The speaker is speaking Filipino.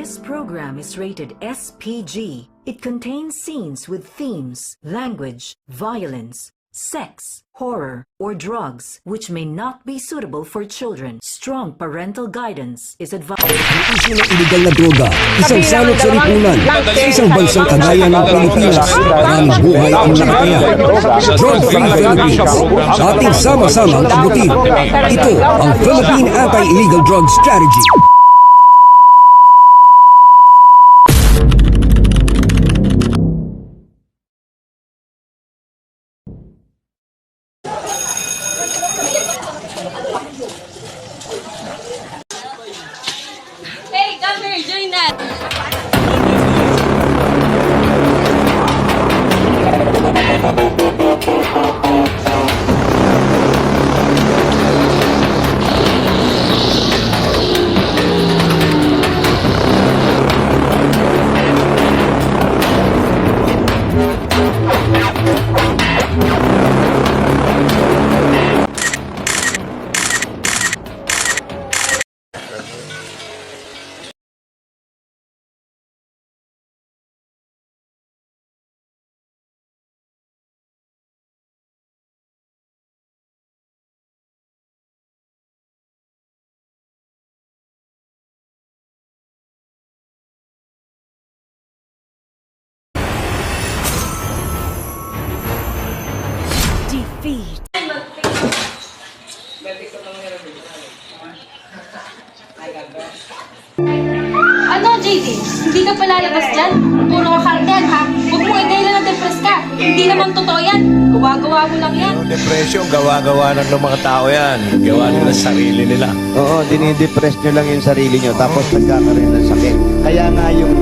This program is rated SPG. It contains scenes with themes, language, violence, sex, horror, or drugs which may not be suitable for children. Strong parental guidance is advised. Isu ng iligal na droga, isang salot sa lipunan, isang bansang kagaya ng Pilipinas, maraming buhay ang nakataya. Drug-free Philippines, sa ating sama-samang abutin. Ito ang Philippine Anti-Illegal Drug Strategy. Hey, come here, join that. Defeat. Ano, JD? Hindi ka palalabas dyan? Puro ka kartel, ha? Huwag mo i-dahilan na depress ka. Hindi naman totoo yan. Gawa-gawa mo lang yan. Yung depression, gawa-gawa ng mga tao yan. Gawa nila sa sarili nila. Oo, dinidepress nyo lang yung sarili nyo tapos nagkakaroon ng sakit. Kaya nga yung